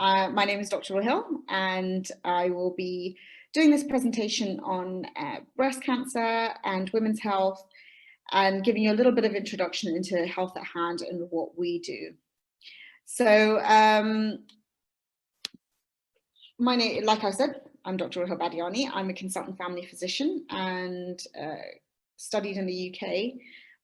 My name is Dr. Ruhil, and I will be doing this presentation on breast cancer and women's health, and giving you a little bit of introduction into Health at Hand and what we do. So, my name, like I said, I'm Dr. Ruhil Badiani. I'm a consultant family physician and studied in the UK.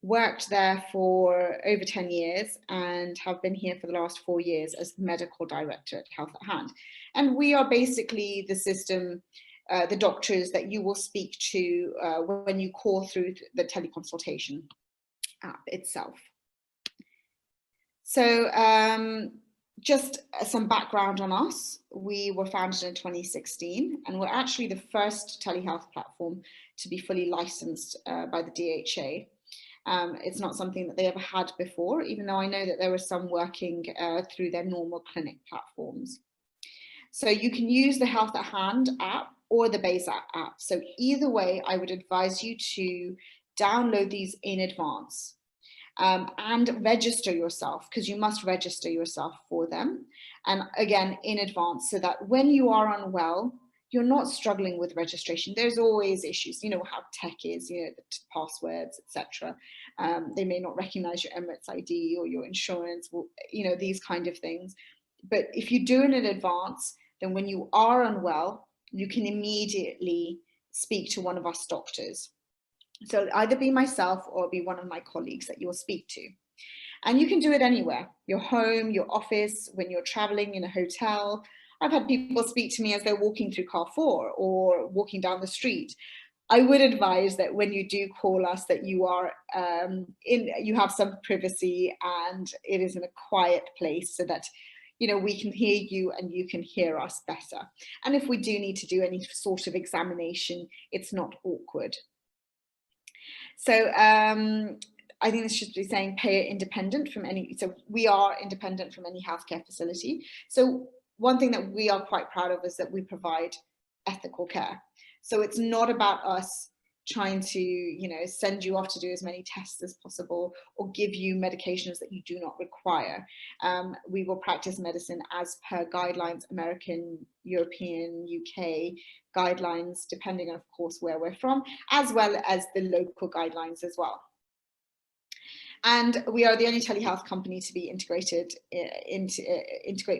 Worked there for over 10 years and have been here for the last 4 years as medical director at Health at Hand. And we are basically the system, the doctors that you will speak to when you call through the teleconsultation app itself. So just some background on us. We were founded in 2016 and we're actually the first telehealth platform to be fully licensed by the DHA. It's not something that they ever had before, even though I know that there were some working through their normal clinic platforms. So you can use the Health at Hand app or the Bayzat app. So either way, I would advise you to download these in advance and register yourself, because you must register yourself for them. And again, in advance, so that when you are unwell, you're not struggling with registration. There's always issues, you know how tech is, you know, the passwords, etc. They may not recognize your Emirates ID or your insurance, you know, these kind of things. But if you do it in advance, then when you are unwell, you can immediately speak to one of us doctors. So it'll either be myself or be one of my colleagues that you'll speak to. And you can do it anywhere, your home, your office, when you're traveling in a hotel. I've had people speak to me as they're walking through Carrefour or walking down the street. I would advise that when you do call us that you are you have some privacy and it is in a quiet place so that, you know, we can hear you and you can hear us better. And if we do need to do any sort of examination, it's not awkward. So I think this should be saying payer independent from any, so we are independent from any healthcare facility. So one thing that we are quite proud of is that we provide ethical care. So it's not about us trying to, you know, send you off to do as many tests as possible or give you medications that you do not require. We will practice medicine as per guidelines, American, European, UK guidelines, depending on, of course, where we're from, as well as the local guidelines as well. And we are the only telehealth company to be integrate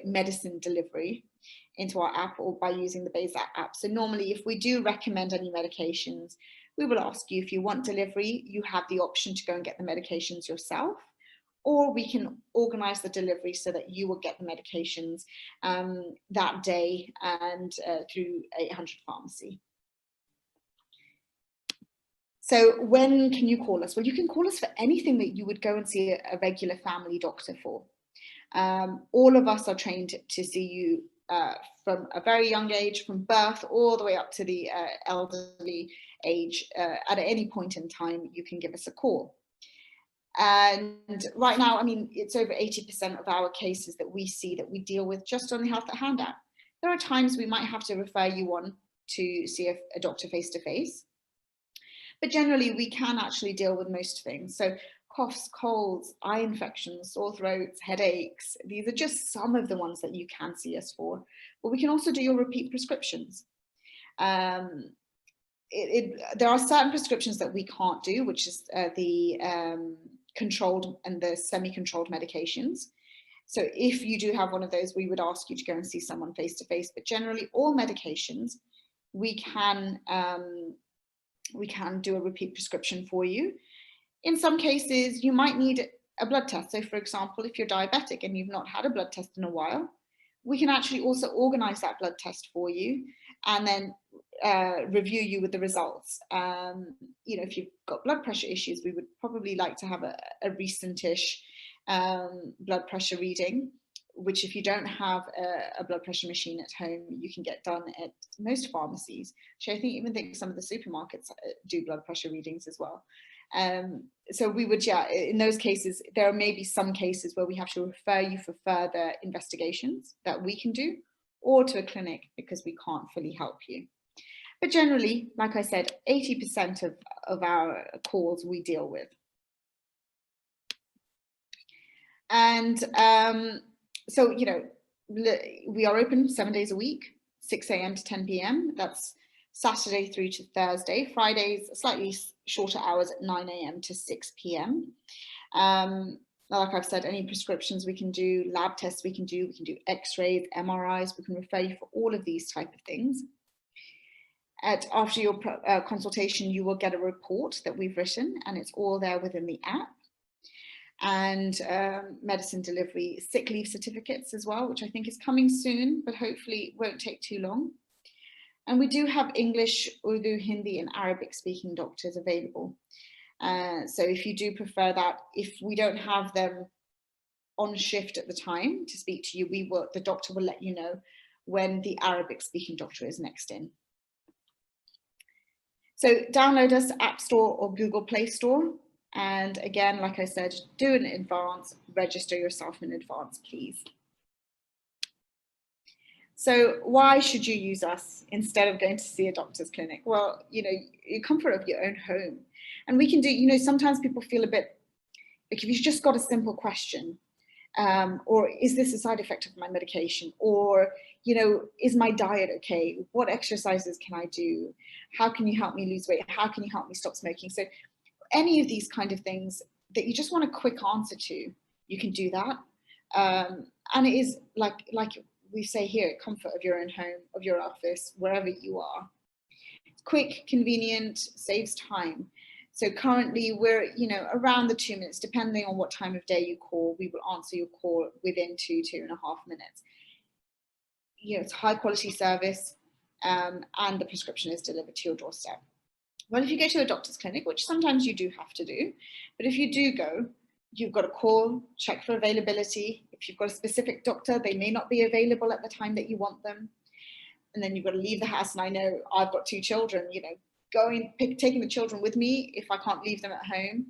medicine delivery into our app or by using the Bayzat app. So normally if we do recommend any medications, we will ask you if you want delivery, you have the option to go and get the medications yourself, or we can organize the delivery so that you will get the medications that day and through 800 Pharmacy. So when can you call us? Well, you can call us for anything that you would go and see a regular family doctor for. All of us are trained to see you from a very young age, from birth all the way up to the elderly age. At any point in time, you can give us a call. And right now, I mean, it's over 80% of our cases that we see that we deal with just on the Health at Hand app. There are times we might have to refer you on to see a doctor face-to-face. But generally, we can actually deal with most things. So coughs, colds, eye infections, sore throats, headaches, these are just some of the ones that you can see us for. But we can also do your repeat prescriptions. There are certain prescriptions that we can't do, which is the controlled and the semi-controlled medications. So if you do have one of those, we would ask you to go and see someone face-to-face. But generally, all medications, we can do a repeat prescription for you. In some cases, you might need a blood test. So for example, if you're diabetic and you've not had a blood test in a while, we can actually also organize that blood test for you and then review you with the results. You know, if you've got blood pressure issues, we would probably like to have a recent-ish blood pressure reading, which if you don't have a blood pressure machine at home, you can get done at most pharmacies. Actually, I even think some of the supermarkets do blood pressure readings as well. So we would, yeah, in those cases, there may be some cases where we have to refer you for further investigations that we can do, or to a clinic because we can't fully help you. But generally, like I said, 80% of our calls we deal with. And so, you know, we are open 7 days a week, 6 a.m. to 10 p.m. That's Saturday through to Thursday. Fridays, slightly shorter hours at 9 a.m. to 6 p.m. Like I've said, any prescriptions we can do, lab tests we can do x-rays, MRIs, we can refer you for all of these type of things. After your consultation, you will get a report that we've written, and it's all there within the app. And medicine delivery, sick leave certificates as well, which I think is coming soon, but hopefully won't take too long. And we do have English, Urdu, Hindi, and Arabic speaking doctors available. So if you do prefer that, if we don't have them on shift at the time to speak to you, the doctor will let you know when the Arabic speaking doctor is next in. So download us App Store or Google Play Store. And again, like I said, do it in advance, register yourself in advance, please. So why should you use us instead of going to see a doctor's clinic? Well, you know, the comfort of your own home. And we can do, you know, sometimes people feel a bit, like if you've just got a simple question, or is this a side effect of my medication? Or, you know, is my diet okay? What exercises can I do? How can you help me lose weight? How can you help me stop smoking? So any of these kind of things that you just want a quick answer to, you can do that. And it is like we say here, comfort of your own home, of your office, wherever you are. It's quick, convenient, saves time. So currently we're, you know, around the 2 minutes, depending on what time of day you call, we will answer your call within 2.5 minutes. You know, it's high quality service, and the prescription is delivered to your doorstep. Well, if you go to a doctor's clinic, which sometimes you do have to do, but if you do go, you've got to call, check for availability. If you've got a specific doctor, they may not be available at the time that you want them. And then you've got to leave the house. And I know I've got 2 children, you know, taking the children with me if I can't leave them at home,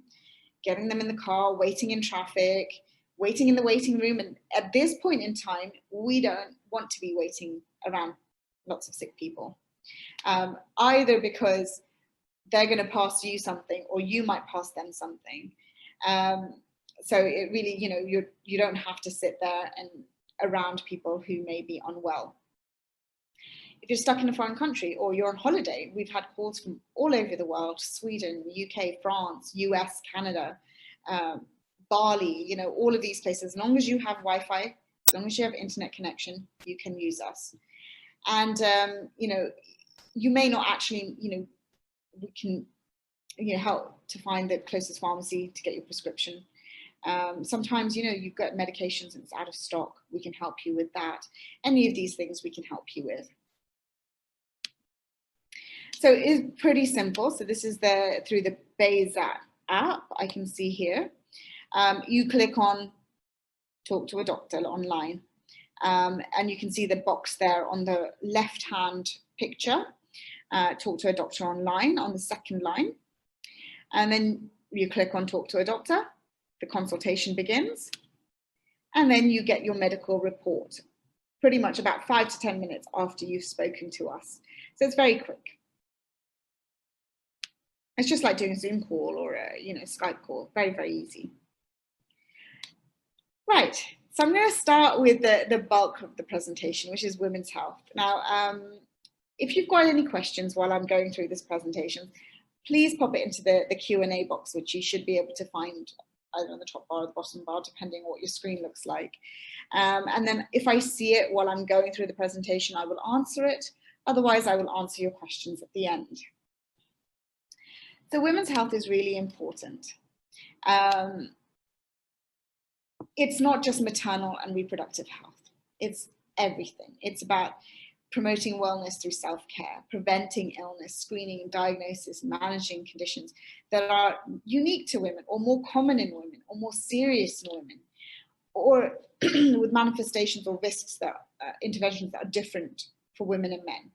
getting them in the car, waiting in traffic, waiting in the waiting room. And at this point in time, we don't want to be waiting around lots of sick people, either because they're going to pass you something or you might pass them something. So it really, you know, you don't have to sit there and around people who may be unwell. If you're stuck in a foreign country or you're on holiday, we've had calls from all over the world, Sweden, UK, France, US, Canada, Bali, you know, all of these places. As long as you have Wi-Fi, as long as you have internet connection, you can use us. And, you know, you may not actually, you know, we can, you know, help to find the closest pharmacy to get your prescription. Sometimes, you know, you've got medications and it's out of stock. We can help you with that. Any of these things we can help you with. So it's pretty simple. So this is through the Bayzat app, I can see here. You click on Talk to a Doctor online, and you can see the box there on the left-hand picture. Talk to a doctor online on the second line. And then you click on Talk to a Doctor, the consultation begins, and then you get your medical report pretty much about 5 to 10 minutes after you've spoken to us. So it's very quick. It's just like doing a Zoom call or a, you know, Skype call, very, very easy. Right, so I'm going to start with the bulk of the presentation, which is women's health. Now, if you've got any questions while I'm going through this presentation, please pop it into the Q&A box, which you should be able to find either on the top bar or the bottom bar, depending on what your screen looks like. And then if I see it while I'm going through the presentation, I will answer it. Otherwise, I will answer your questions at the end. So women's health is really important. It's not just maternal and reproductive health. It's everything. It's about promoting wellness through self-care, preventing illness, screening, diagnosis, managing conditions that are unique to women or more common in women or more serious in women, or with manifestations or risks that interventions that are different for women and men.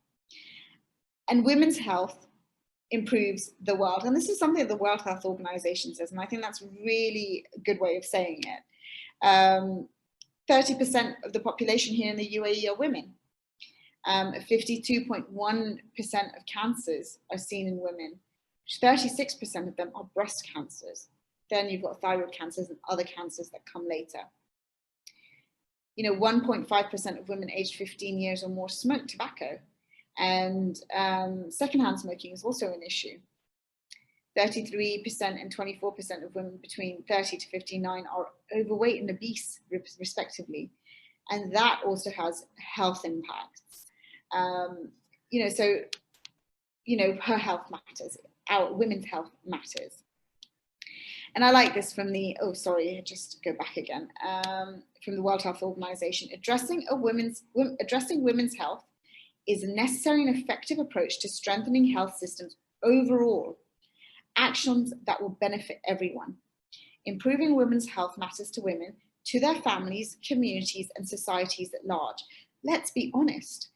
And women's health improves the world. And this is something that the World Health Organization says, and I think that's really a good way of saying it. 30% of the population here in the UAE are women. 52.1% of cancers are seen in women. 36% of them are breast cancers. Then you've got thyroid cancers and other cancers that come later. You know, 1.5% of women aged 15 years or more smoke tobacco, and secondhand smoking is also an issue. 33% and 24% of women between 30 to 59 are overweight and obese, respectively. And that also has health impacts. You know, so, you know, her health matters, our women's health matters. And I like this from the, oh, sorry, just go back again, from the World Health Organization. Addressing women's health is a necessary and effective approach to strengthening health systems overall. Actions that will benefit everyone. Improving women's health matters to women, to their families, communities, and societies at large. Let's be honest.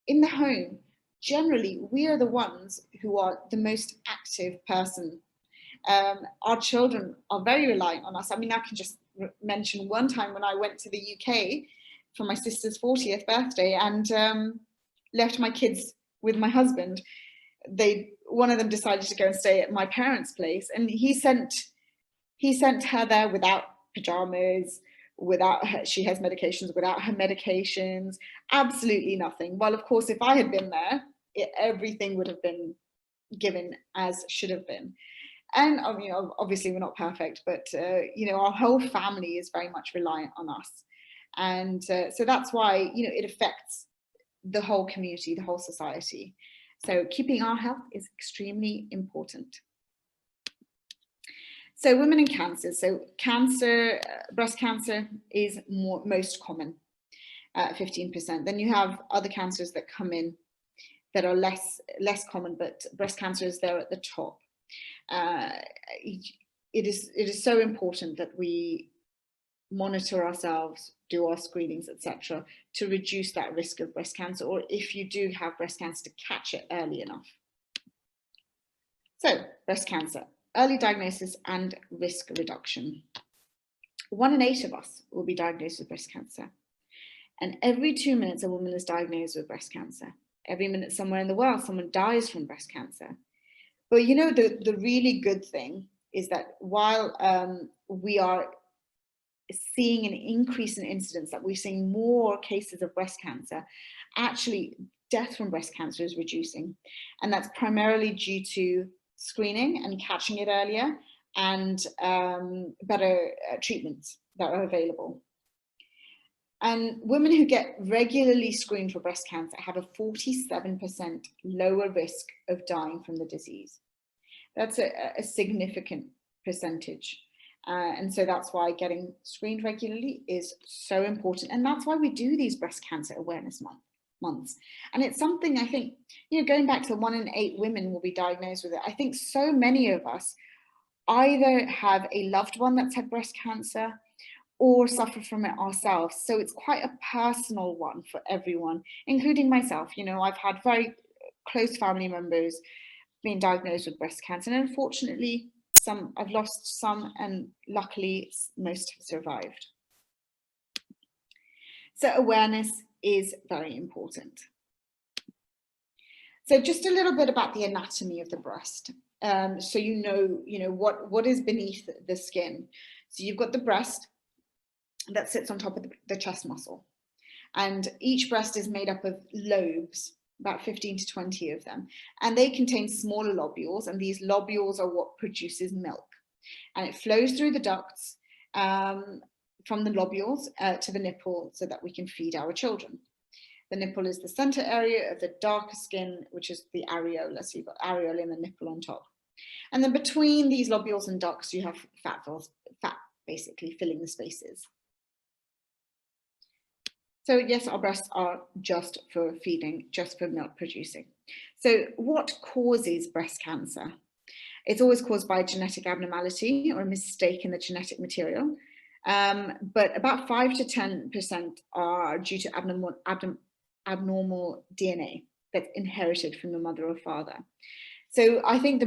In the home, generally, we are the ones who are the most active person. Our children are very reliant on us. I mean, I can just mention one time when I went to the UK for my sister's 40th birthday and left my kids with my husband. One of them decided to go and stay at my parents' place, and he sent her there without pajamas, without her, she has medications, without her medications, absolutely nothing. Well, of course, if I had been there, everything would have been given as should have been. And I mean, obviously we're not perfect, but you know, our whole family is very much reliant on us, and so that's why, you know, it affects the whole community, the whole society. So keeping our health is extremely important. So women and cancer. So cancer, breast cancer is most common, 15%. Then you have other cancers that come in that are less common, but breast cancer is there at the top. It is so important that we monitor ourselves, do our screenings, etc., to reduce that risk of breast cancer, or if you do have breast cancer, to catch it early enough. So, breast cancer, early diagnosis and risk reduction. 1 in 8 of us will be diagnosed with breast cancer. And every 2 minutes, a woman is diagnosed with breast cancer. Every minute somewhere in the world, someone dies from breast cancer. But you know, the really good thing is that while we are seeing an increase in incidence, that we're seeing more cases of breast cancer, actually death from breast cancer is reducing. And that's primarily due to screening and catching it earlier, and better treatments that are available. And women who get regularly screened for breast cancer have a 47% lower risk of dying from the disease. That's a significant percentage. And so that's why getting screened regularly is so important. And that's why we do these breast cancer awareness months. And it's something, I think, you know, going back to 1 in 8 women will be diagnosed with it. I think so many of us either have a loved one that's had breast cancer or suffer from it ourselves. So it's quite a personal one for everyone, including myself. You know, I've had very close family members being diagnosed with breast cancer, and unfortunately, I've lost some, and luckily most have survived. So awareness is very important. So just a little bit about the anatomy of the breast. So you know what is beneath the skin. So you've got the breast that sits on top of the chest muscle, and each breast is made up of lobes, about 15 to 20 of them, and they contain smaller lobules, and these lobules are what produces milk, and it flows through the ducts from the lobules to the nipple so that we can feed our children. The nipple is the center area of the darker skin, which is the areola. So you've got areola and the nipple on top. And then between these lobules and ducts, you have fat basically filling the spaces. So yes, our breasts are just for feeding, just for milk producing. So what causes breast cancer? It's always caused by a genetic abnormality or a mistake in the genetic material. But about 5 to 10% are due to abnormal DNA that's inherited from the mother or father. So I think the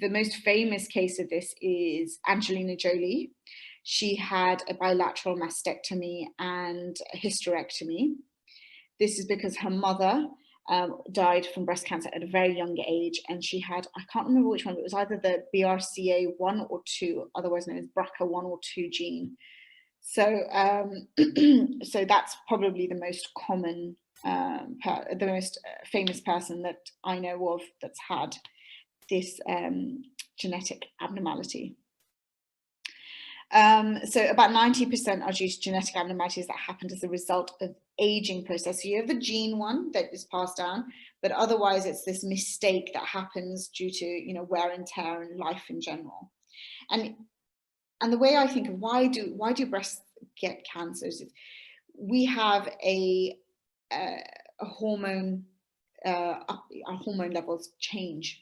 most famous case of this is Angelina Jolie. She had a bilateral mastectomy and a hysterectomy. This is because her mother died from breast cancer at a very young age, and she had, I can't remember which one, but it was either the BRCA1 or 2, otherwise known as BRCA1 or 2 gene. So, so that's probably the most common, the most famous person that I know of that's had this genetic abnormality. So about 90% are due to genetic abnormalities that happened as a result of aging process. So you have the gene one that is passed down, but otherwise it's this mistake that happens due to, you know, wear and tear and life in general. And the way I think of why do breasts get cancers is we have a hormone, our hormone levels change.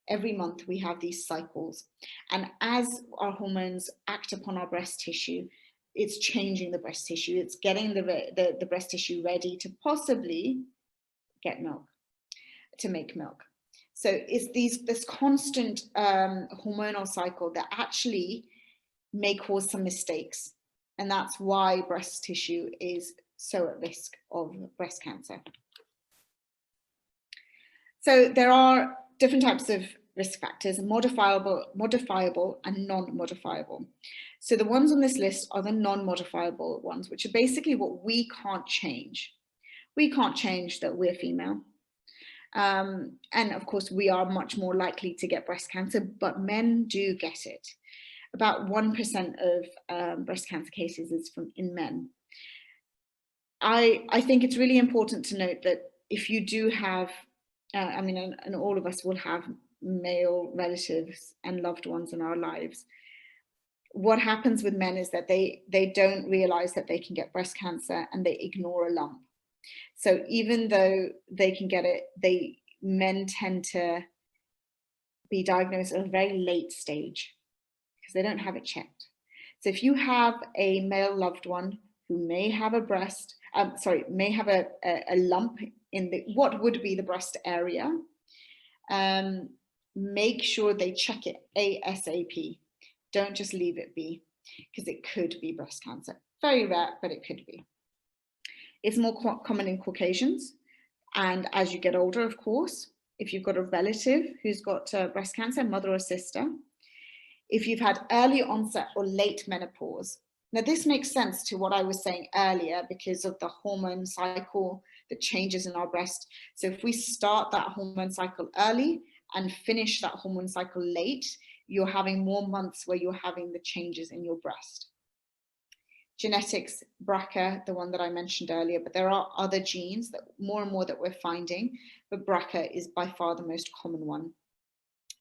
Every month we have these cycles, and as our hormones act upon our breast tissue, it's changing the breast tissue. It's getting the breast tissue ready to possibly get milk, to make milk. So it's this constant hormonal cycle that actually may cause some mistakes, and that's why breast tissue is so at risk of breast cancer. So there are different types of risk factors, modifiable and non-modifiable. So the ones on this list are the non-modifiable ones, which are basically what we can't change. We can't change that we're female. And of course, we are much more likely to get breast cancer, but men do get it. About 1% of breast cancer cases is in men. I think it's really important to note that if you do have, I mean, and all of us will have male relatives and loved ones in our lives, what happens with men is that they don't realize that they can get breast cancer and they ignore a lump. So even though they can get it, men tend to be diagnosed at a very late stage because they don't have it checked. So if you have a male loved one who may have a breast, may have a lump in what would be the breast area, make sure they check it ASAP. Don't just leave it be, because it could be breast cancer. Very rare, but it could be. It's more common in Caucasians. And as you get older, of course, if you've got a relative who's got breast cancer, mother or sister, if you've had early onset or late menopause. Now, this makes sense to what I was saying earlier because of the hormone cycle that changes in our breast. So if we start that hormone cycle early and finish that hormone cycle late, you're having more months where you're having the changes in your breast. Genetics, BRCA, the one that I mentioned earlier, but there are other genes that more and more that we're finding, but BRCA is by far the most common one.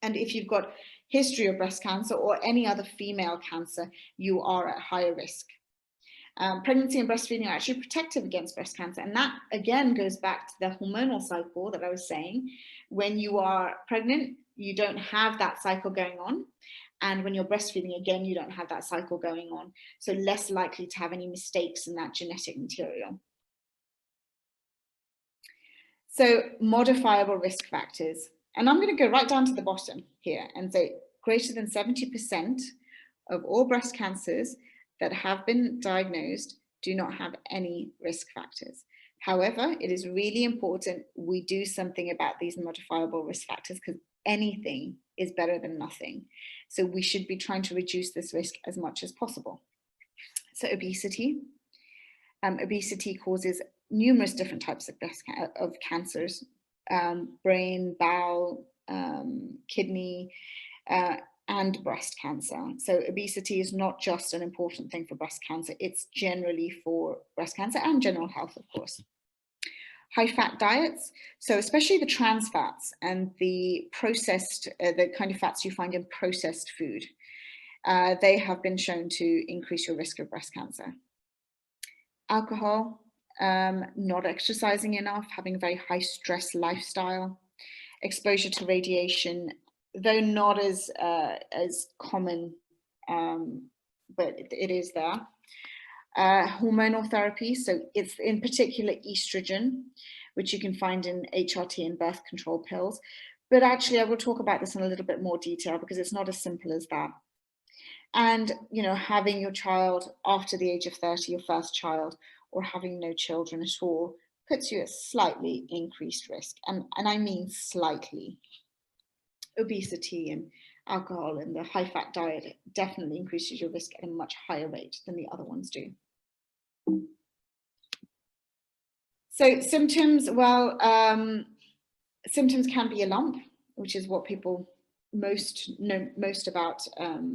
And if you've got history of breast cancer or any other female cancer, you are at higher risk. Pregnancy and breastfeeding are actually protective against breast cancer. And that again goes back to the hormonal cycle that I was saying. When you are pregnant, you don't have that cycle going on. And when you're breastfeeding, again, you don't have that cycle going on. So less likely to have any mistakes in that genetic material. So modifiable risk factors. And I'm going to go right down to the bottom here and say greater than 70% of all breast cancers that have been diagnosed do not have any risk factors. However, it is really important we do something about these modifiable risk factors because anything is better than nothing. So we should be trying to reduce this risk as much as possible. So obesity. Obesity causes numerous different types of cancers, brain, bowel, kidney, and breast cancer. So obesity is not just an important thing for breast cancer, it's generally for breast cancer and general health, of course. High fat diets, so especially the trans fats and the processed, the kind of fats you find in processed food, they have been shown to increase your risk of breast cancer. Alcohol, not exercising enough, having a very high stress lifestyle, exposure to radiation, though not as common, but it is there. Hormonal therapy, so it's in particular estrogen, which you can find in HRT and birth control pills. But actually, I will talk about this in a little bit more detail because it's not as simple as that. And, you know, having your child after the age of 30, your first child, or having no children at all, puts you at slightly increased risk. And I mean slightly. Obesity and alcohol and the high-fat diet definitely increases your risk at a much higher rate than the other ones do. So symptoms, well, symptoms can be a lump, which is what people know most about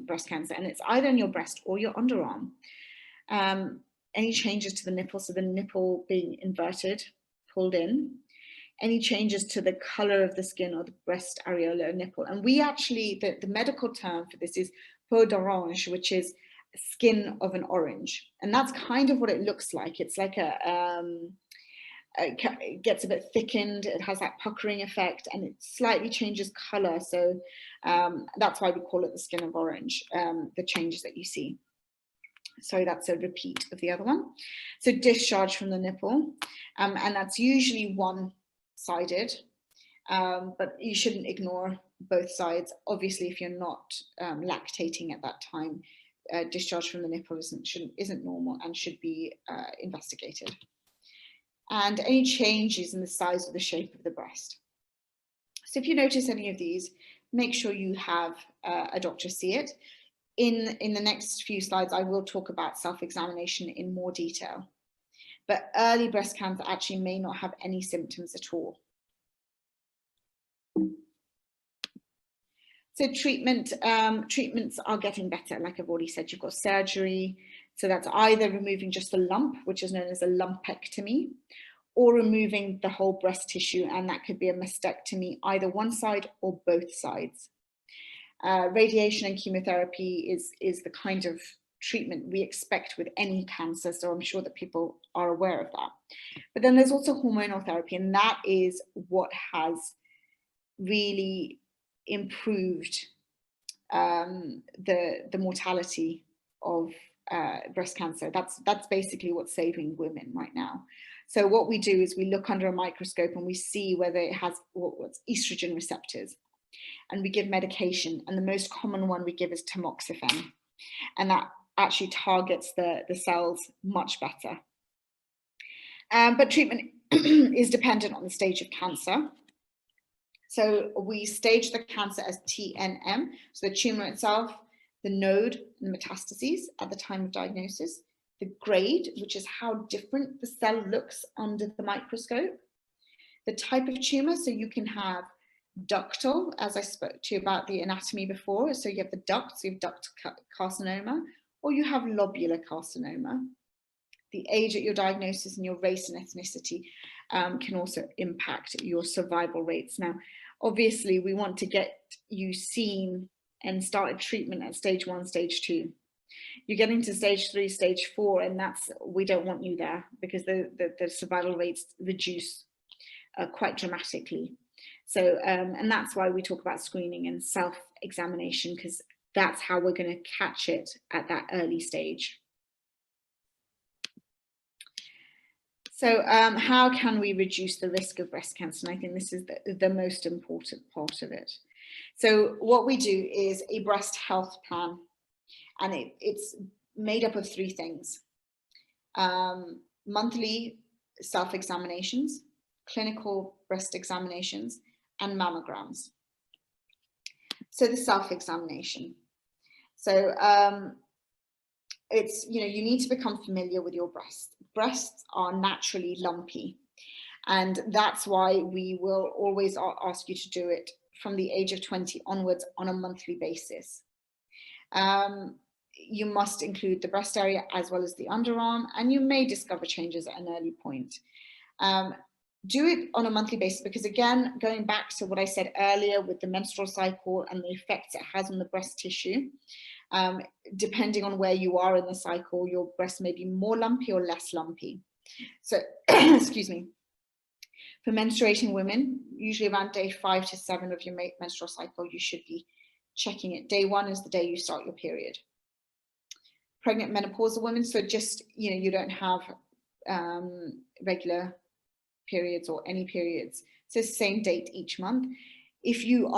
breast cancer, and it's either in your breast or your underarm. Any changes to the nipple, so the nipple being inverted, pulled in, any changes to the color of the skin or the breast areola nipple. And we actually, the medical term for this is peau d'orange, which is skin of an orange. And that's kind of what it looks like. It's like it gets a bit thickened, it has that puckering effect, and it slightly changes color. So that's why we call it the skin of orange, the changes that you see. So that's a repeat of the other one. So discharge from the nipple, and that's usually one-sided, but you shouldn't ignore both sides. Obviously, if you're not lactating at that time, discharge from the nipple isn't normal and should be investigated. And any changes in the size or the shape of the breast. So if you notice any of these, make sure you have a doctor see it. In the next few slides, I will talk about self-examination in more detail. But early breast cancer actually may not have any symptoms at all. So treatments are getting better. Like I've already said, you've got surgery. So that's either removing just the lump, which is known as a lumpectomy, or removing the whole breast tissue, and that could be a mastectomy, either one side or both sides. Radiation and chemotherapy is the kind of treatment we expect with any cancer, so I'm sure that people are aware of that. But then there's also hormonal therapy, and that is what has really improved the mortality of breast cancer. That's basically what's saving women right now. So what we do is we look under a microscope and we see whether it has what's estrogen receptors, and we give medication, and the most common one we give is tamoxifen, and that actually targets the cells much better. But treatment is dependent on the stage of cancer. So we stage the cancer as TNM, so the tumor itself, the node, and the metastases at the time of diagnosis, the grade, which is how different the cell looks under the microscope, the type of tumor, so you can have ductal, as I spoke to you about the anatomy before, so you have the ducts, you have duct carcinoma, or you have lobular carcinoma. The age at your diagnosis and your race and ethnicity can also impact your survival rates. Now, obviously, we want to get you seen and started treatment at stage 1, stage 2. You're getting to stage 3, stage 4, and we don't want you there, because the survival rates reduce quite dramatically. So, and that's why we talk about screening and self-examination, because that's how we're going to catch it at that early stage. So how can we reduce the risk of breast cancer? And I think this is the most important part of it. So what we do is a breast health plan, and it's made up of 3 things. Monthly self-examinations, clinical breast examinations, and mammograms. So the self-examination. So it's, you need to become familiar with your breasts. Breasts are naturally lumpy, and that's why we will always ask you to do it from the age of 20 onwards on a monthly basis. You must include the breast area as well as the underarm, and you may discover changes at an early point. Do it on a monthly basis, because again, going back to what I said earlier with the menstrual cycle and the effects it has on the breast tissue, depending on where you are in the cycle, your breast may be more lumpy or less lumpy. So, excuse me. For menstruating women, usually around day 5 to 7 of your menstrual cycle, you should be checking it. Day 1 is the day you start your period. Pregnant menopausal women, so just, you don't have regular periods or any periods, so same date each month. If you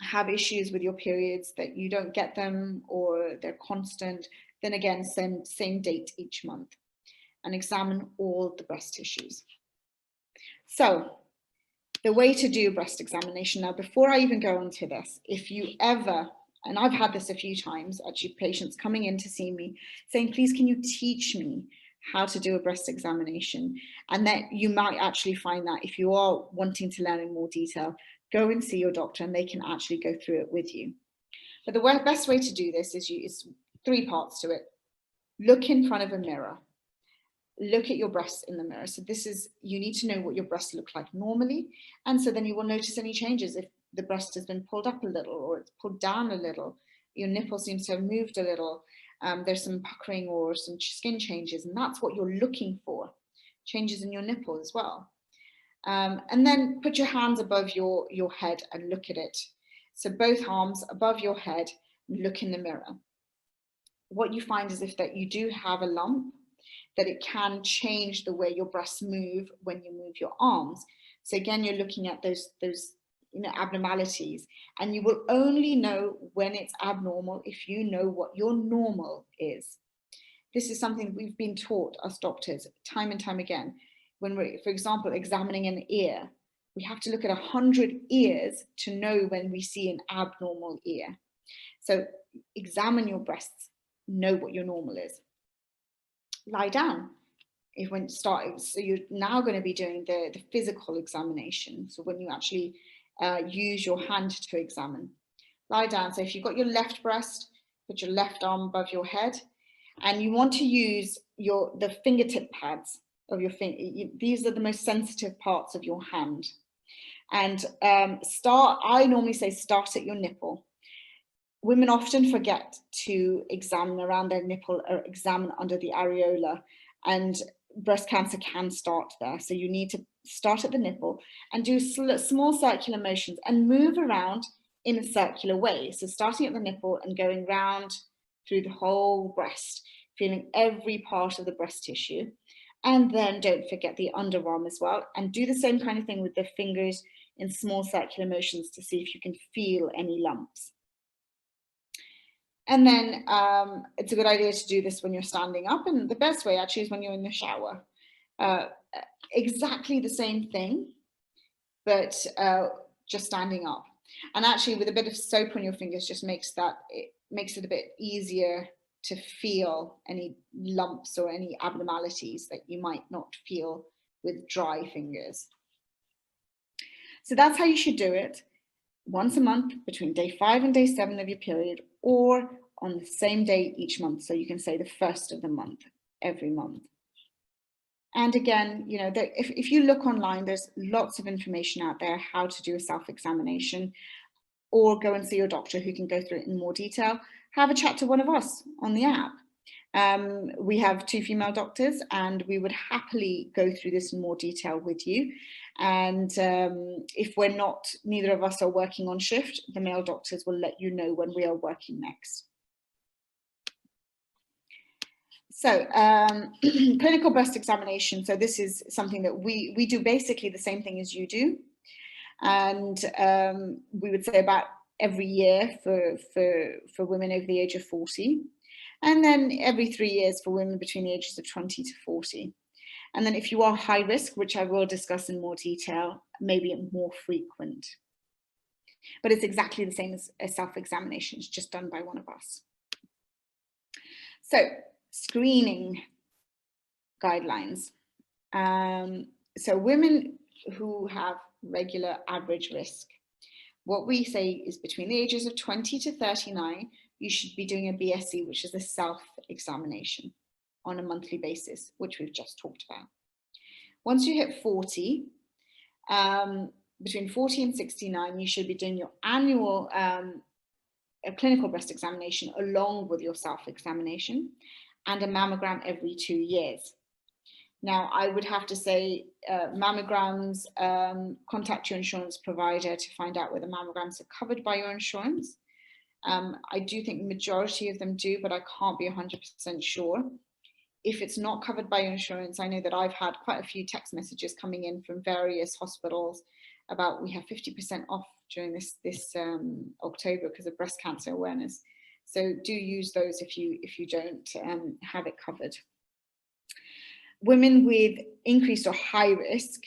have issues with your periods, that you don't get them or they're constant, then again, same date each month, and examine all the breast tissues. So The way to do a breast examination. Now, before I even go on to this, if you ever, and I've had this a few times, actually, patients coming in to see me saying, please, can you teach me how to do a breast examination? And that you might actually find that if you are wanting to learn in more detail, go and see your doctor and they can actually go through it with you. But the best way to do this is 3 parts to it. Look in front of a mirror. Look at your breasts in the mirror. So this is, you need to know what your breasts look like normally. And so then you will notice any changes. If the breast has been pulled up a little or it's pulled down a little, your nipple seems to have moved a little, there's some puckering or some skin changes, and that's what you're looking for. Changes in your nipple as well. And then put your hands above your head and look at it. So both arms above your head, look in the mirror. What you find is if that you do have a lump, that it can change the way your breasts move when you move your arms. So again, you're looking at those abnormalities, and you will only know when it's abnormal if you know what your normal is. This is something we've been taught, us doctors, time and time again. When we're, for example, examining an ear, we have to look at 100 ears to know when we see an abnormal ear. So examine your breasts, know what your normal is. Lie down. So you're now going to be doing the physical examination. So when you actually use your hand to examine, lie down. So if you've got your left breast, put your left arm above your head, and you want to use the fingertip pads of your finger. These are the most sensitive parts of your hand. And I normally say start at your nipple. Women often forget to examine around their nipple or examine under the areola, and breast cancer can start there. So you need to start at the nipple and do small circular motions and move around in a circular way. So starting at the nipple and going round through the whole breast, feeling every part of the breast tissue. And then don't forget the underarm as well, and do the same kind of thing with the fingers in small circular motions to see if you can feel any lumps. And then it's a good idea to do this when you're standing up, and the best way actually is when you're in the shower. Exactly the same thing, but just standing up. And actually with a bit of soap on your fingers just makes it a bit easier to feel any lumps or any abnormalities that you might not feel with dry fingers. So that's how you should do it. Once a month between day 5 and day 7 of your period, or on the same day each month. So you can say the first of the month, every month. And again, if you look online, there's lots of information out there how to do a self-examination, or go and see your doctor who can go through it in more detail. Have a chat to one of us on the app. We have 2 female doctors, and we would happily go through this in more detail with you. And if neither of us are working on shift, the male doctors will let you know when we are working next. So clinical breast examination. So this is something that we do basically the same thing as you do. And we would say about every year for women over the age of 40. And then every 3 years for women between the ages of 20 to 40. And then if you are high risk, which I will discuss in more detail, maybe more frequent. But it's exactly the same as a self-examination. It's just done by one of us. So screening guidelines. So women who have regular average risk, what we say is between the ages of 20 to 39, you should be doing a BSE, which is a self-examination on a monthly basis, which we've just talked about. Once you hit 40, between 40 and 69, you should be doing your annual clinical breast examination along with your self-examination, and a mammogram every 2 years. Now, I would have to say mammograms, contact your insurance provider to find out whether mammograms are covered by your insurance. I do think the majority of them do, but I can't be 100% sure. If it's not covered by your insurance, I know that I've had quite a few text messages coming in from various hospitals about we have 50% off during this October because of breast cancer awareness. So do use those if you don't have it covered. Women with increased or high risk,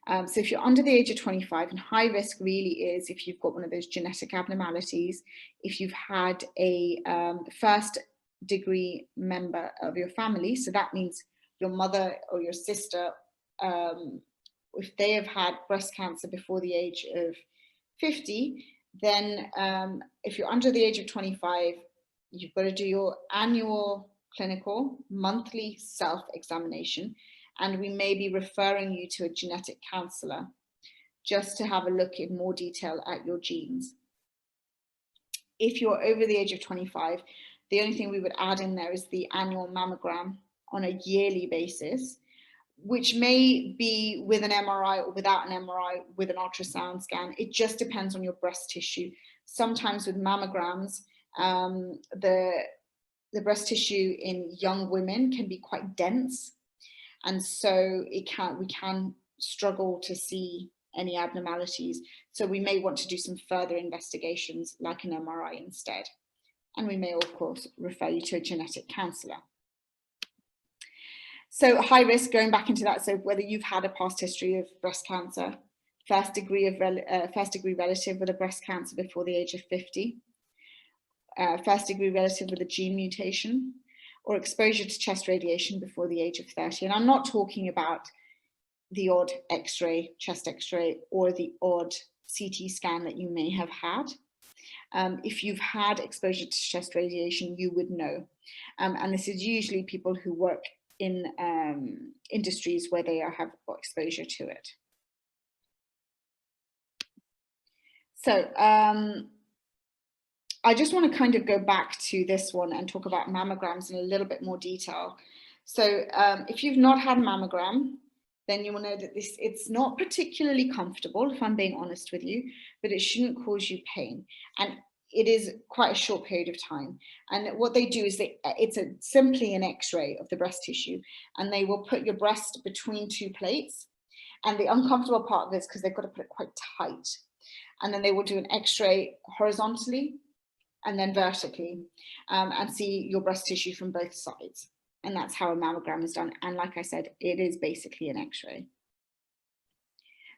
So if you're under the age of 25, and high risk really is if you've got one of those genetic abnormalities, if you've had a first degree member of your family, so that means your mother or your sister, if they have had breast cancer before the age of 50, then if you're under the age of 25, you've got to do your annual clinical monthly self-examination, and we may be referring you to a genetic counsellor just to have a look in more detail at your genes. If you're over the age of 25, the only thing we would add in there is the annual mammogram on a yearly basis, which may be with an MRI or without an MRI, with an ultrasound scan. It just depends on your breast tissue. Sometimes with mammograms, the breast tissue in young women can be quite dense, and so we can struggle to see any abnormalities. So we may want to do some further investigations like an MRI instead. And we may, of course, refer you to a genetic counsellor. So high risk, going back into that, so whether you've had a past history of breast cancer, first degree relative with a breast cancer before the age of 50, first degree relative with a gene mutation, or exposure to chest radiation before the age of 30. And I'm not talking about the odd X-ray, chest X-ray, or the odd CT scan that you may have had. If you've had exposure to chest radiation, you would know. And this is usually people who work in industries where they have got exposure to it. So I just want to kind of go back to this one and talk about mammograms in a little bit more detail. So if you've not had a mammogram, then you will know that it's not particularly comfortable, if I'm being honest with you, but it shouldn't cause you pain. And it is quite a short period of time. And what they do is it's simply an X-ray of the breast tissue, and they will put your breast between two plates. And the uncomfortable part of it is because they've got to put it quite tight. And then they will do an X-ray horizontally and then vertically, and see your breast tissue from both sides. And that's how a mammogram is done. And like I said, it is basically an X-ray.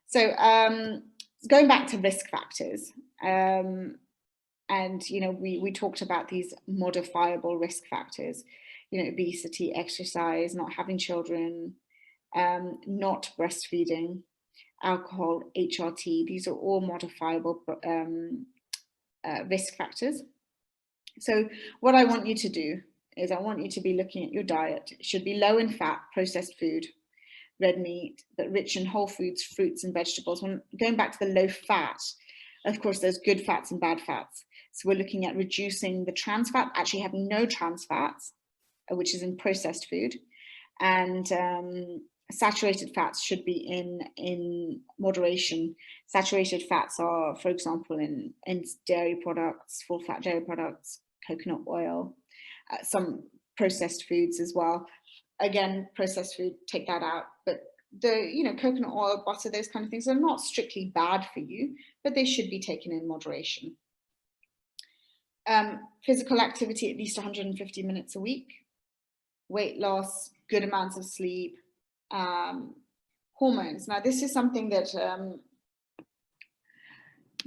So going back to risk factors, and we talked about these modifiable risk factors, obesity, exercise, not having children, not breastfeeding, alcohol, HRT. These are all modifiable risk factors. So what I want you to do is I want you to be looking at your diet. It should be low in fat, processed food, red meat, but rich in whole foods, fruits and vegetables. When going back to the low fat, of course, there's good fats and bad fats. So we're looking at reducing the trans fat, actually having no trans fats, which is in processed food. And saturated fats should be in moderation. Saturated fats are, for example, in dairy products, full fat dairy products, coconut oil, some processed foods as well. Again, processed food, take that out. But the coconut oil, butter, those kind of things are not strictly bad for you, but they should be taken in moderation. Physical activity at least 150 minutes a week. Weight loss, good amounts of sleep. Hormones. Now, this is something that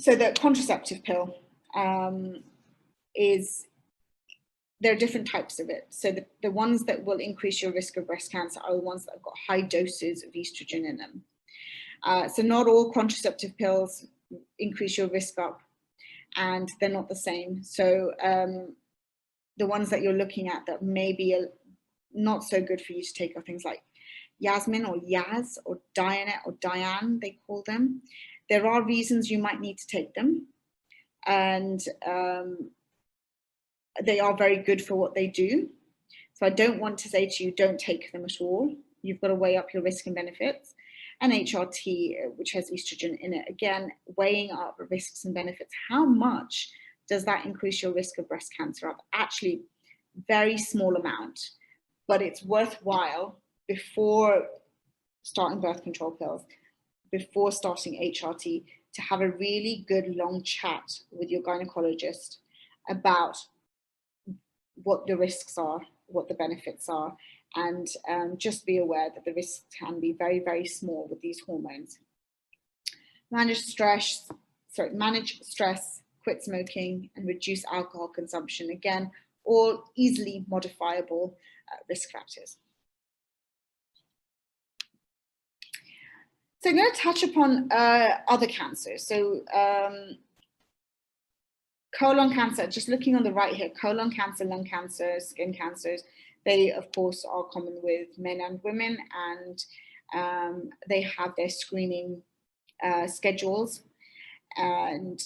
so the contraceptive pill there are different types of it. So the ones that will increase your risk of breast cancer are the ones that have got high doses of estrogen in them. So not all contraceptive pills increase your risk up, and they're not the same. So the ones that you're looking at that may be not so good for you to take are things like Yasmin or Yaz or Dianet or Diane, they call them. There are reasons you might need to take them, and they are very good for what they do. So I don't want to say to you, don't take them at all. You've got to weigh up your risk and benefits. And HRT, which has estrogen in it, again, weighing up risks and benefits. How much does that increase your risk of breast cancer up? Actually, very small amount, but it's worthwhile before starting birth control pills, before starting HRT, to have a really good long chat with your gynecologist about what the risks are, what the benefits are, and just be aware that the risks can be very, very small with these hormones. manage stress, quit smoking, and reduce alcohol consumption. Again, all easily modifiable risk factors. So I'm going to touch upon other cancers. So colon cancer, just looking on the right here, colon cancer, lung cancer, skin cancers, they of course are common with men and women, and they have their screening schedules, and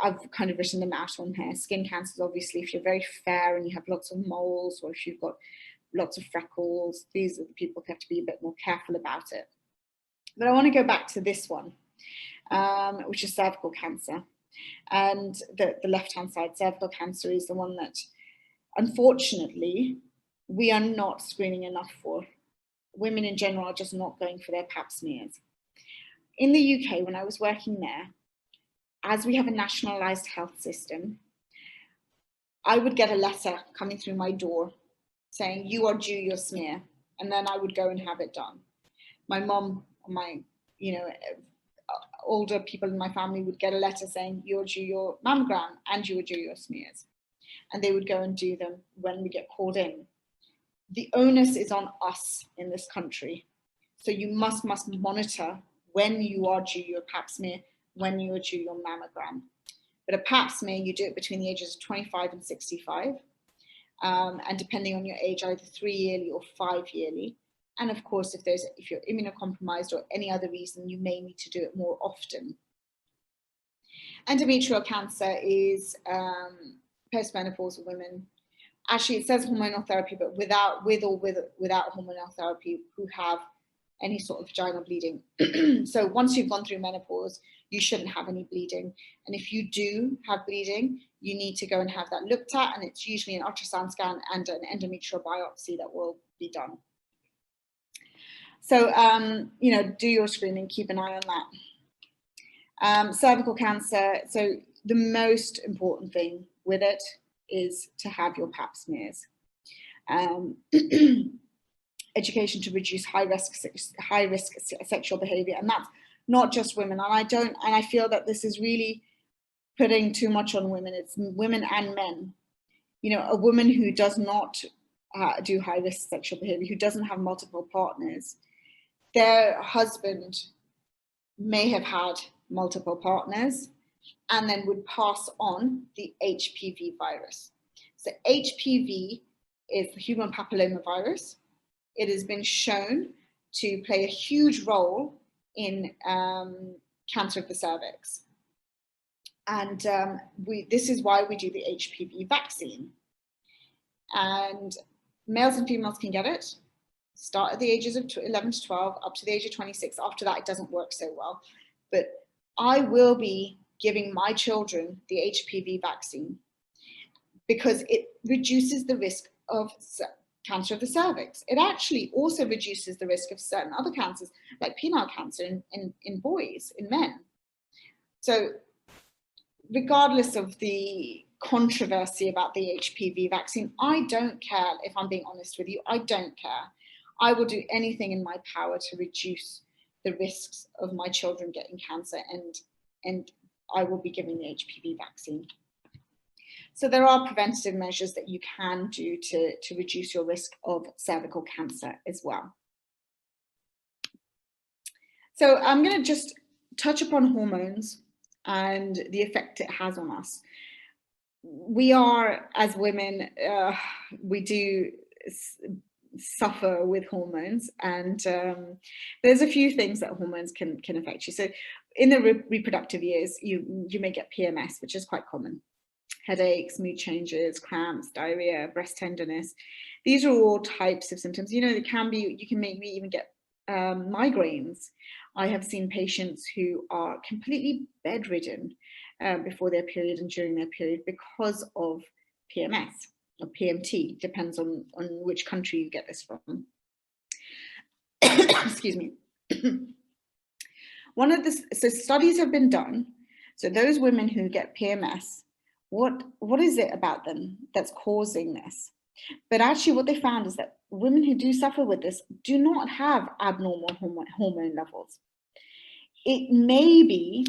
I've kind of written them out on here. Skin cancers, obviously, if you're very fair and you have lots of moles, or if you've got lots of freckles, these are the people who have to be a bit more careful about it. But I want to go back to this one, which is cervical cancer. And the left-hand side, cervical cancer, is the one that, unfortunately, we are not screening enough for. Women in general are just not going for their pap smears. In the UK, when I was working there, as we have a nationalised health system, I would get a letter coming through my door saying, you are due your smear, and then I would go and have it done. My mom, my, older people in my family would get a letter saying, you're due your mammogram and you are due your smears. And they would go and do them when we get called in. The onus is on us in this country. So you must monitor when you are due your pap smear, when you are due your mammogram. But a pap smear, you do it between the ages of 25 and 65. And depending on your age, either 3 yearly or 5 yearly. And of course, if you're immunocompromised or any other reason, you may need to do it more often. Endometrial cancer is postmenopausal women. Actually, it says hormonal therapy, but without hormonal therapy, who have any sort of vaginal bleeding. So once you've gone through menopause, you shouldn't have any bleeding. And if you do have bleeding, you need to go and have that looked at, and it's usually an ultrasound scan and an endometrial biopsy that will be done. So, do your screening, keep an eye on that. Cervical cancer, so the most important thing with it is to have your pap smears. Education to reduce high risk sexual behavior, and that's not just women. And I feel that this is really putting too much on women. It's women and men. A woman who does not do high risk sexual behavior, who doesn't have multiple partners, their husband may have had multiple partners and then would pass on the HPV virus. So HPV is the human papillomavirus. It has been shown to play a huge role in cancer of the cervix. And this is why we do the HPV vaccine. And males and females can get it. Start at the ages of 11 to 12, up to the age of 26. After that, it doesn't work so well. But I will be giving my children the HPV vaccine because it reduces the risk of cancer of the cervix. It actually also reduces the risk of certain other cancers, like penile cancer in boys, in men. So regardless of the controversy about the HPV vaccine, I don't care. If I'm being honest with you, I don't care. I will do anything in my power to reduce the risks of my children getting cancer, and I will be giving the HPV vaccine. So there are preventative measures that you can do to reduce your risk of cervical cancer as well. So I'm going to just touch upon hormones and the effect it has on us. We are, as women, we do suffer with hormones, and there's a few things that hormones can affect you. So in the reproductive years, you may get PMS, which is quite common. Headaches, mood changes, cramps, diarrhea, breast tenderness. These are all types of symptoms. You can maybe even get migraines. I have seen patients who are completely bedridden before their period and during their period because of PMS or PMT, depends on which country you get this from. Excuse me. So studies have been done. So those women who get PMS, what is it about them that's causing this? But actually what they found is that women who do suffer with this do not have abnormal hormone levels. it may be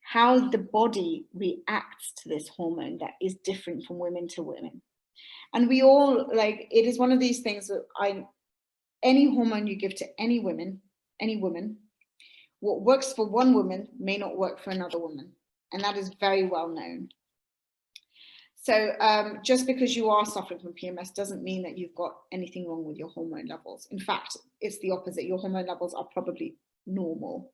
how the body reacts to this hormone that is different from women to women. And we all, like, it is one of these things that any hormone you give to any woman, what works for one woman may not work for another woman. And that is very well known. So just because you are suffering from PMS doesn't mean that you've got anything wrong with your hormone levels. In fact, it's the opposite. Your hormone levels are probably normal.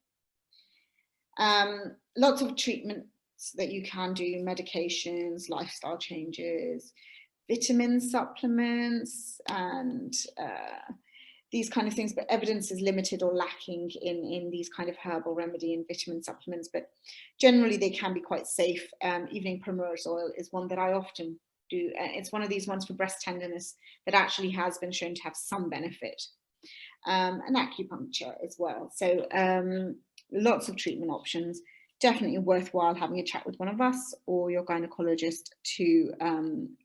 Lots of treatments that you can do, medications, lifestyle changes, vitamin supplements, and these kind of things, but evidence is limited or lacking in these kind of herbal remedy and vitamin supplements, but generally they can be quite safe. Evening primrose oil is one that I often do. It's one of these ones for breast tenderness that actually has been shown to have some benefit, and acupuncture as well. So lots of treatment options. Definitely worthwhile having a chat with one of us or your gynecologist to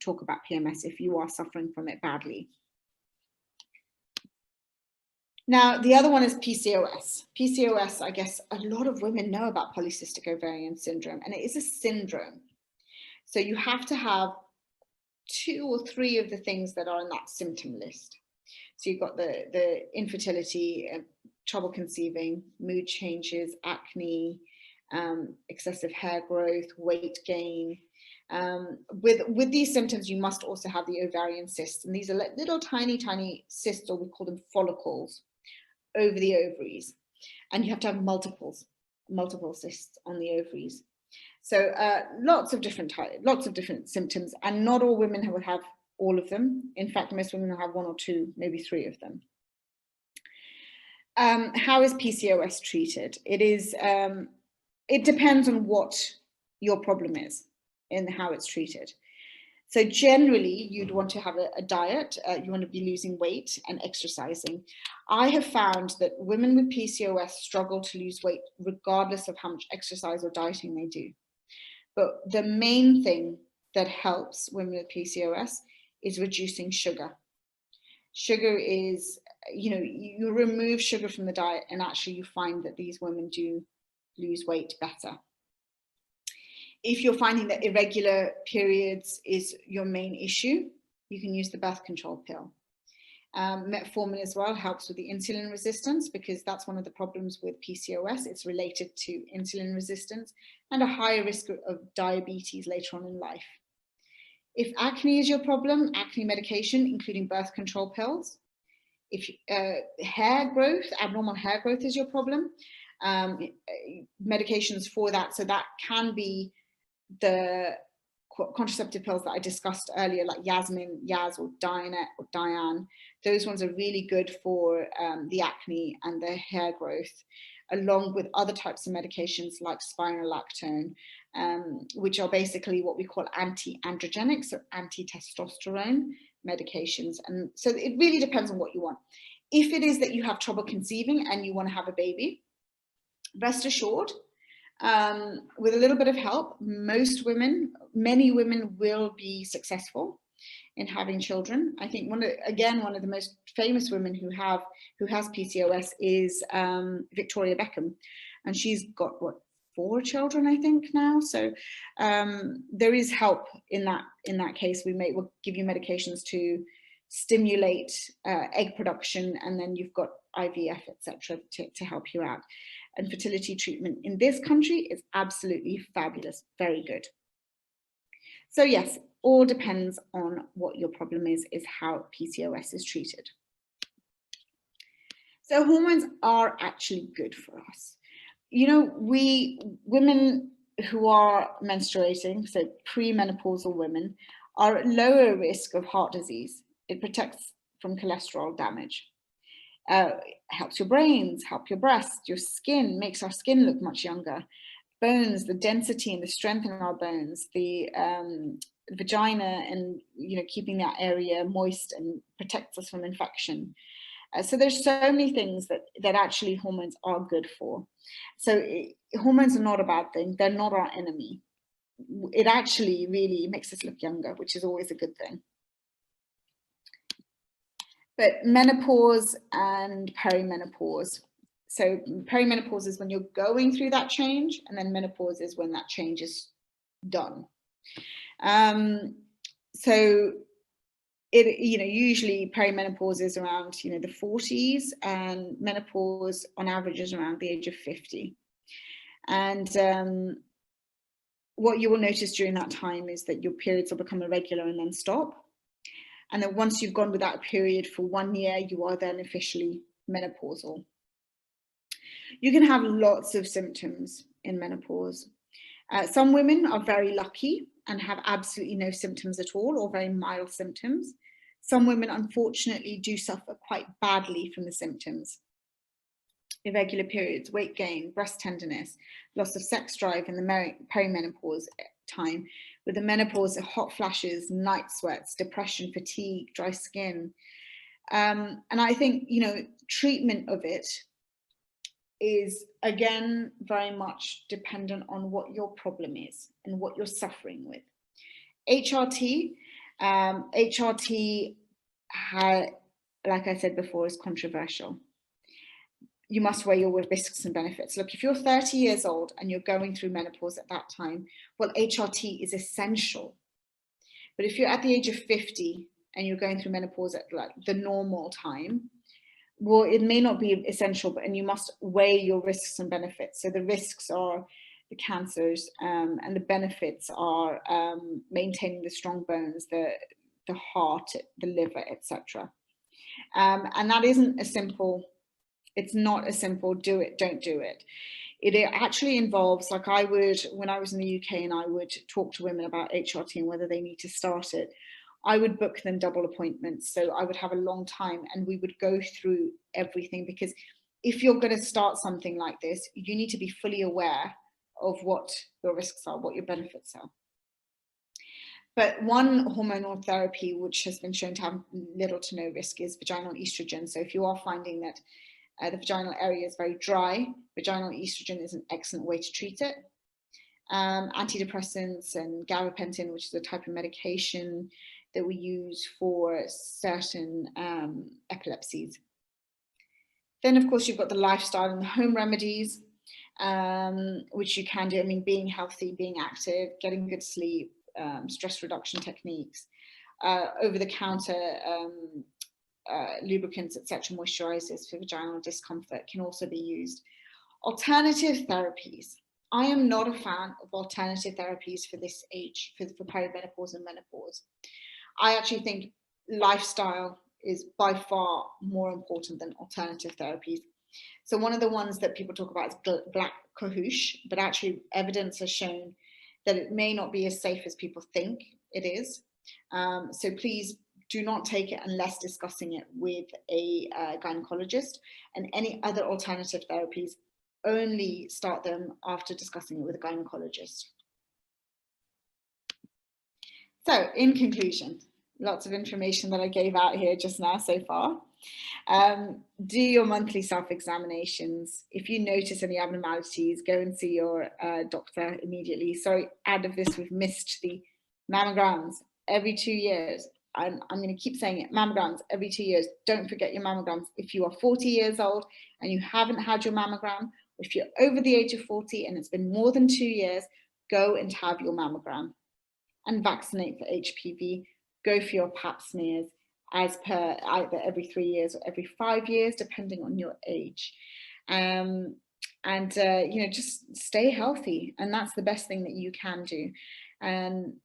talk about PMS if you are suffering from it badly. Now, the other one is PCOS. PCOS, I guess a lot of women know about polycystic ovarian syndrome, and it is a syndrome. So you have to have 2 or 3 of the things that are on that symptom list. So you've got the infertility, trouble conceiving, mood changes, acne, excessive hair growth, weight gain. With these symptoms, you must also have the ovarian cysts, and these are little tiny cysts, or we call them follicles, over the ovaries, and you have to have multiple cysts on the ovaries. So lots of different symptoms, and not all women would have all of them. In fact, most women will have 1 or 2, maybe 3 of them. How is PCOS treated? It depends on what your problem is and how it's treated. So generally, you'd want to have a diet. You want to be losing weight and exercising. I have found that women with PCOS struggle to lose weight regardless of how much exercise or dieting they do. But the main thing that helps women with PCOS is reducing sugar. Sugar is, you remove sugar from the diet, and actually you find that these women do lose weight better. If you're finding that irregular periods is your main issue, you can use the birth control pill. Metformin as well helps with the insulin resistance, because that's one of the problems with PCOS. It's related to insulin resistance and a higher risk of diabetes later on in life. If acne is your problem, acne medication, including birth control pills. If hair growth, abnormal hair growth is your problem, medications for that. So that can be the contraceptive pills that I discussed earlier, like Yasmin, Yaz, or Dianet, or Diane. Those ones are really good for the acne and the hair growth, along with other types of medications like spironolactone, which are basically what we call anti-androgenic, so anti-testosterone medications. And so it really depends on what you want. If it is that you have trouble conceiving and you want to have a baby, rest assured, with a little bit of help, many women will be successful in having children. I think one of the most famous women who has PCOS is Victoria Beckham, and she's got 4 children, I think, now. So there is help in that case. We'll give you medications to stimulate egg production, and then you've got IVF, etc., to help you out. And fertility treatment in this country is absolutely fabulous, very good. So yes, all depends on what your problem is how PCOS is treated. So hormones are actually good for us. Women who are menstruating, so premenopausal women, are at lower risk of heart disease. It protects from cholesterol damage. Helps your brains, help your breast, your skin, makes our skin look much younger. Bones, the density and the strength in our bones, the vagina, and keeping that area moist and protects us from infection. So there's so many things that actually hormones are good for. So hormones are not a bad thing. They're not our enemy. It actually really makes us look younger, which is always a good thing. But menopause and perimenopause, So perimenopause is when you're going through that change, and then menopause is when that change is done. So usually perimenopause is around, the 40s, and menopause on average is around the age of 50. And what you will notice during that time is that your periods will become irregular and then stop. And then once you've gone without a period for 1 year, you are then officially menopausal. You can have lots of symptoms in menopause. Some women are very lucky and have absolutely no symptoms at all, or very mild symptoms. Some women, unfortunately, do suffer quite badly from the symptoms. Irregular periods, weight gain, breast tenderness, loss of sex drive in the perimenopause time. With the menopause, hot flashes, night sweats, depression, fatigue, dry skin. And I think, treatment of it is, again, very much dependent on what your problem is and what you're suffering with. HRT, like I said before, is controversial. You must weigh your risks and benefits. Look, if you're 30 years old and you're going through menopause at that time, well, HRT is essential. But if you're at the age of 50 and you're going through menopause at like the normal time, well, it may not be essential, and you must weigh your risks and benefits. So the risks are the cancers, and the benefits are maintaining the strong bones, the heart, the liver, etc. And that isn't a simple, it's not a simple do it, don't do it. It actually involves, like I would, when I was in the UK and I would talk to women about HRT and whether they need to start it, I would book them double appointments. So I would have a long time and we would go through everything, because if you're going to start something like this, you need to be fully aware of what your risks are, what your benefits are. But one hormonal therapy which has been shown to have little to no risk is vaginal estrogen. So if you are finding that the vaginal area is very dry, vaginal estrogen is an excellent way to treat it. Antidepressants and gabapentin, which is a type of medication that we use for certain epilepsies. Then, of course, you've got the lifestyle and the home remedies, which you can do. I mean, being healthy, being active, getting good sleep, stress reduction techniques, over-the-counter lubricants, etc., moisturizers for vaginal discomfort can also be used. Alternative therapies. I am not a fan of alternative therapies for this age, for perimenopause and menopause. I actually think lifestyle is by far more important than alternative therapies. So one of the ones that people talk about is black cohosh, but actually evidence has shown that it may not be as safe as people think it is. So please do not take it unless discussing it with a gynecologist, and any other alternative therapies, only start them after discussing it with a gynecologist. So in conclusion, lots of information that I gave out here just now so far. Do your monthly self-examinations. If you notice any abnormalities, go and see your doctor immediately. Sorry, out of this, we've missed the mammograms every 2 years. I'm going to keep saying it, mammograms every 2 years. Don't forget your mammograms. If you are 40 years old and you haven't had your mammogram, if you're over the age of 40 and it's been more than 2 years, go and have your mammogram. And vaccinate for HPV. Go for your pap smears as per either every 3 years or every 5 years, depending on your age. Just stay healthy, and that's the best thing that you can do. And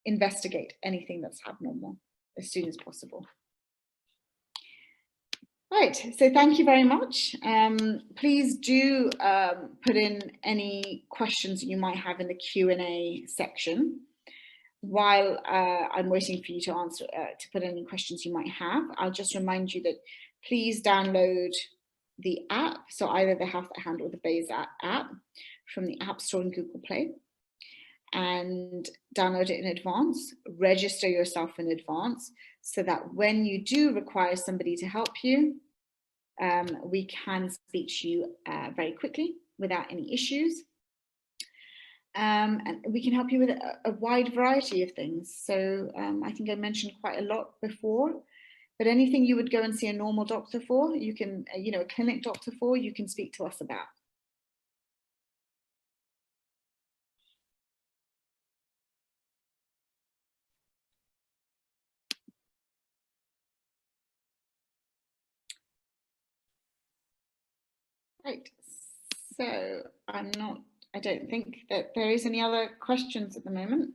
investigate anything that's abnormal as soon as possible. Right, so thank you very much. Please do put in any questions you might have in the Q&A section while I'm waiting for you to answer, to put any questions you might have. I'll just remind you that please download the app, so either the Health at Hand or the Bayzat app from the App Store and Google Play, and download it in advance, register yourself in advance, so that when you do require somebody to help you, we can speak to you very quickly without any issues. And we can help you with a wide variety of things. So I think I mentioned quite a lot before. But anything you would go and see a normal doctor for, you can, a clinic doctor for, you can speak to us about. Right, so I don't think that there is any other questions at the moment.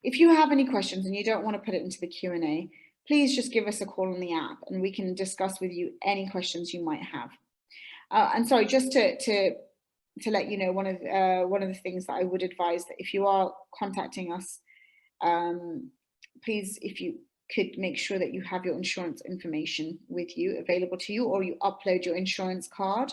If you have any questions and you don't want to put it into the Q&A, please just give us a call on the app and we can discuss with you any questions you might have. And sorry, just to let you know, one of the things that I would advise, that if you are contacting us, please, if you could make sure that you have your insurance information with you, available to you, or you upload your insurance card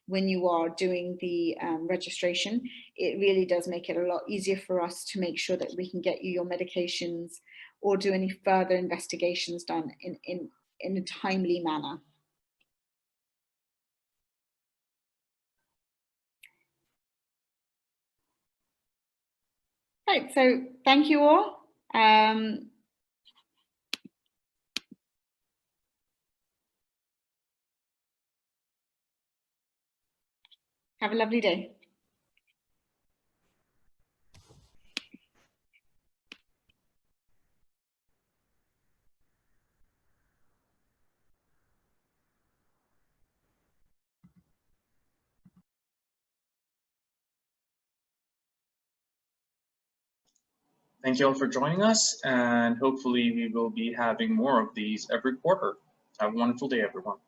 when you are doing the registration. It really does make it a lot easier for us to make sure that we can get you your medications or do any further investigations done in a timely manner. Right, so thank you all. Have a lovely day. Thank you all for joining us, and hopefully we will be having more of these every quarter. Have a wonderful day, everyone.